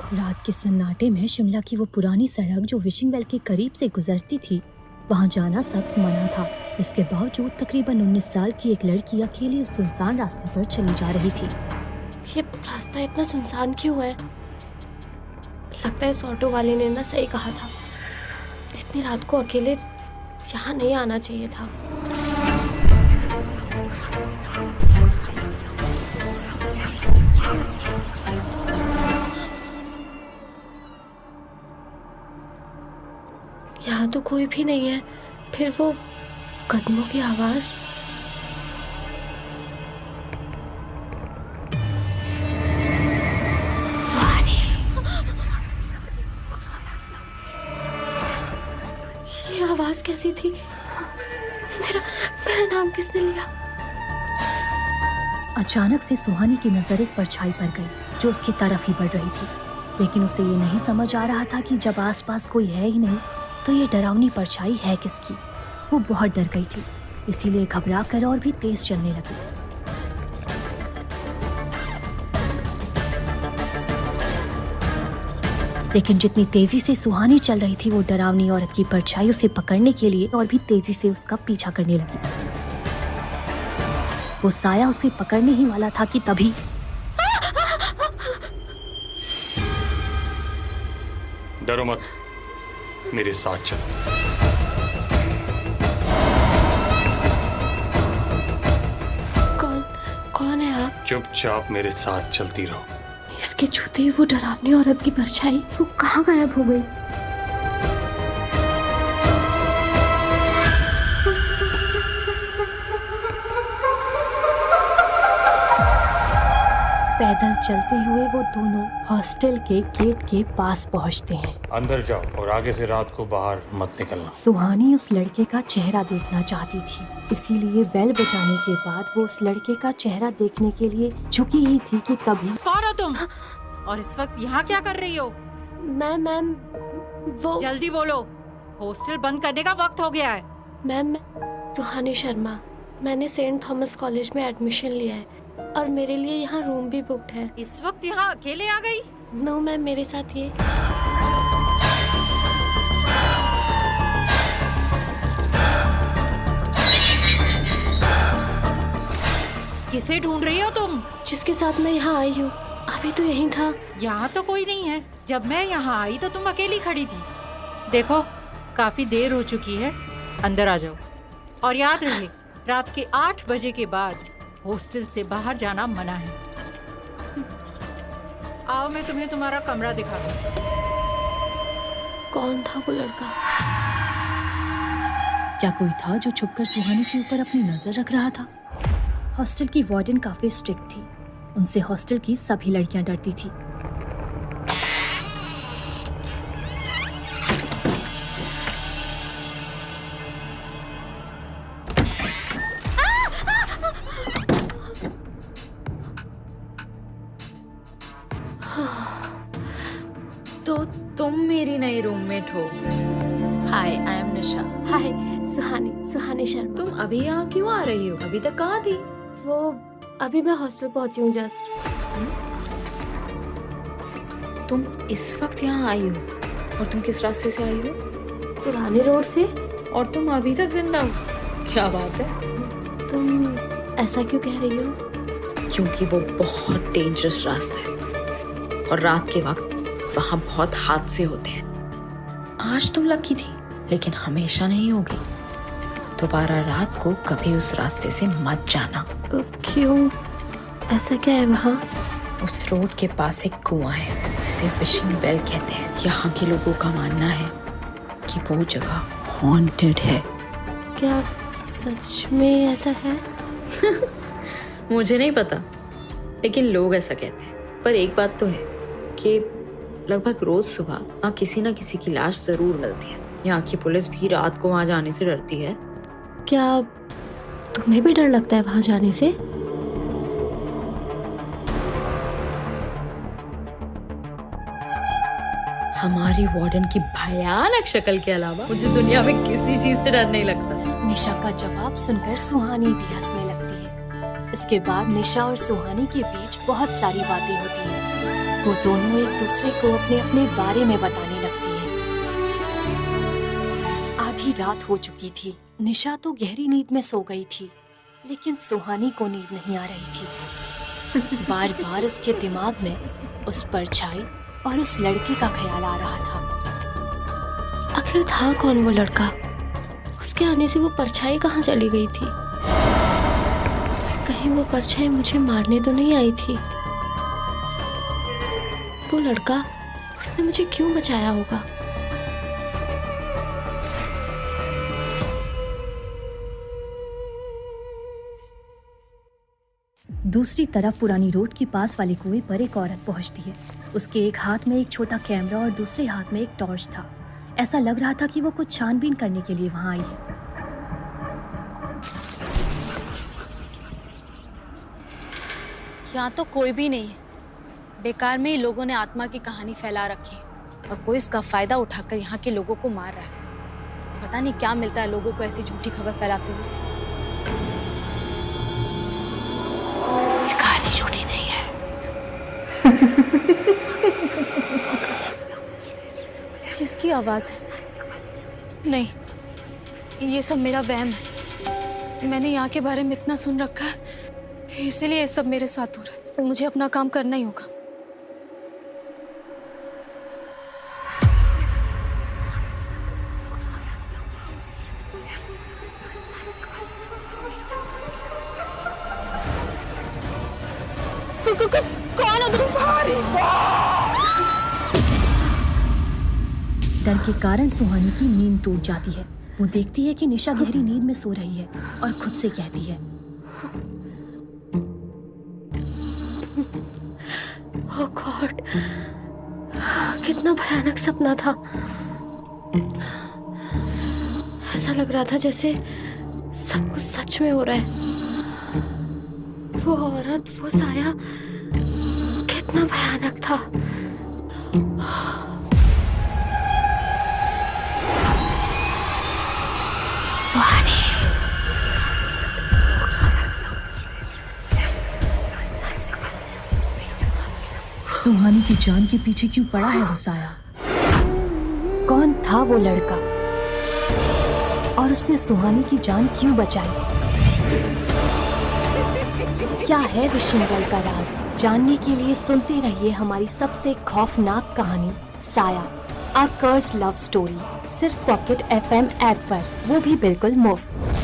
रात के सन्नाटे में शिमला की वो पुरानी सड़क जो विशिंग वेल के करीब से गुजरती थी, वहाँ जाना सख्त मना था। इसके बावजूद तकरीबन 19 साल की एक लड़की अकेली उस सुनसान रास्ते पर चली जा रही थी। ये रास्ता इतना सुनसान क्यों है? लगता है इस ऑटो वाले ने ना सही कहा था, इतनी रात को अकेले यहाँ नहीं आना चाहिए था। यहाँ तो कोई भी नहीं है, फिर वो कदमों की आवाज। सुहानी, ये आवाज कैसी थी? मेरा नाम किसने लिया? अचानक से सुहानी की नजर एक परछाई पर गई जो उसकी तरफ ही बढ़ रही थी, लेकिन उसे ये नहीं समझ आ रहा था कि जब आसपास कोई है ही नहीं तो ये डरावनी परछाई है किसकी। वो बहुत डर गई थी, इसीलिए घबरा कर और भी तेज चलने लगी। लेकिन जितनी तेजी से सुहानी चल रही थी, वो डरावनी औरत की परछाई उसे पकड़ने के लिए और भी तेजी से उसका पीछा करने लगी। वो साया उसे पकड़ने ही वाला था कि तभी डरो मत, मेरे साथ चलो। कौन है आप? चुपचाप मेरे साथ चलती रहो। इसके छूते ही वो डरावनी औरत की परछाई वो कहाँ गायब हो गई? पैदल चलते हुए वो दोनों हॉस्टल के गेट के पास पहुंचते हैं। अंदर जाओ और आगे से रात को बाहर मत निकलना। सुहानी उस लड़के का चेहरा देखना चाहती थी, इसीलिए बेल बजाने के बाद वो उस लड़के का चेहरा देखने के लिए झुकी ही थी कि तभी। कौन हो तुम? और इस वक्त यहाँ क्या कर रही हो? मैम वो जल्दी बोलो, हॉस्टल बंद करने का वक्त हो गया है। मैम सुहानी शर्मा, मैंने सेंट थॉमस कॉलेज में एडमिशन लिया है और मेरे लिए यहाँ रूम भी बुक्ड है। इस वक्त यहाँ अकेले आ गई? नो मैम, मेरे साथ ये। किसे ढूंढ रही हो तुम? जिसके साथ मैं यहाँ आई हूँ, अभी तो यहीं था। यहाँ तो कोई नहीं है। जब मैं यहाँ आई तो तुम अकेली खड़ी थी। देखो, काफी देर हो चुकी है, अंदर आ जाओ। और याद रहे, रात के 8 बजे के बाद हॉस्टल से बाहर जाना मना है। आओ, मैं तुम्हें तुम्हारा कमरा दिखाता हूँ। कौन था वो लड़का? क्या कोई था जो छुपकर सुहानी के ऊपर अपनी नजर रख रहा था? हॉस्टल की वार्डन काफी स्ट्रिक्ट थी, उनसे हॉस्टल की सभी लड़कियां डरती थी। तो तुम मेरी नई रूममेट हो। हाय, आई एम निशा। हाय, सुहानी शर्मा। तुम अभी यहाँ क्यों आ रही हो? अभी तक कहाँ थी? वो अभी मैं हॉस्टल पहुंची हूँ जस्ट। तुम इस वक्त यहाँ आई हो? और तुम किस रास्ते से आई हो? पुराने रोड से। और तुम अभी तक जिंदा हो? क्या बात है? तुम ऐसा क्यों कह रही हो? क्योंकि वो बहुत डेंजरस रास्ता है और रात के वक्त वहाँ बहुत हादसे होते हैं। आज तुम लकी थी, लेकिन हमेशा नहीं होगी। दोबारा रात को कभी उस रास्ते से मत जाना। क्यों? ऐसा क्या है वहाँ? उस रोड के पास एक कुआं है जिसे विशिंग वेल कहते हैं। यहाँ के लोगों का मानना है कि वो जगह हॉन्टेड है। क्या सच में ऐसा है? मुझे नहीं पता, लेकिन लोग ऐसा कहते हैं। पर एक बात तो है कि लगभग रोज सुबह वहाँ किसी न किसी की लाश जरूर मिलती है। यहाँ की पुलिस भी रात को वहाँ जाने से डरती है। क्या तुम्हें भी डर लगता है वहाँ जाने से? हमारी वार्डन की भयानक शक्ल के अलावा मुझे दुनिया में किसी चीज से डर नहीं लगता। निशा का जवाब सुनकर सुहानी भी हंसने लगती है। इसके बाद निशा और सुहानी के बीच बहुत सारी बातें होती हैं। वो दोनों एक दूसरे को अपने अपने बारे में बताने लगती हैं। आधी रात हो चुकी थी। निशा तो गहरी नींद में सो गई थी, लेकिन सुहानी को नींद नहीं आ रही थी। बार बार उसके दिमाग में उस परछाई और उस लड़के का ख्याल आ रहा था। आखिर था कौन वो लड़का? उसके आने से वो परछाई कहाँ चली गई थी? कहीं वो परछाई मुझे मारने तो नहीं आई थी? वो लड़का, उसने मुझे क्यों बचाया होगा? दूसरी तरफ पुरानी रोड के पास वाले कुएं पर एक औरत पहुंचती है। उसके एक हाथ में एक छोटा कैमरा और दूसरे हाथ में एक टॉर्च था। ऐसा लग रहा था कि वो कुछ छानबीन करने के लिए वहां आई है। यहाँ तो कोई भी नहीं है। बेकार में ही लोगों ने आत्मा की कहानी फैला रखी और कोई इसका फायदा उठाकर यहाँ के लोगों को मार रहा है। पता नहीं क्या मिलता है लोगों को ऐसी झूठी खबर फैलाते हुए। कहानी झूठी नहीं है। जिसकी आवाज है? नहीं, ये सब मेरा वहम है। मैंने यहाँ के बारे में इतना सुन रखा है, इसीलिए ये सब मेरे साथ हो रहा है। मुझे अपना काम करना ही होगा। कौन हो तुम्हारी? डर के कारण सुहानी की नींद टूट जाती है। वो देखती है कि निशा गहरी नींद में सो रही है और खुद से कहती है, ओह गॉड, कितना भयानक सपना था। ऐसा लग रहा था जैसे सब कुछ सच में हो रहा है। वो औरत, वो साया, कितना भयानक था। सुहानी। सुहानी की जान के पीछे क्यों पड़ा है वो साया? कौन था वो लड़का और उसने सुहानी की जान क्यों बचाई? क्या है विशिंगल का राज? जानने के लिए सुनते रहिए हमारी सबसे खौफनाक कहानी साया, अ कर्स्ड लव स्टोरी, सिर्फ पॉकेट FM ऐप पर, वो भी बिल्कुल मुफ्त।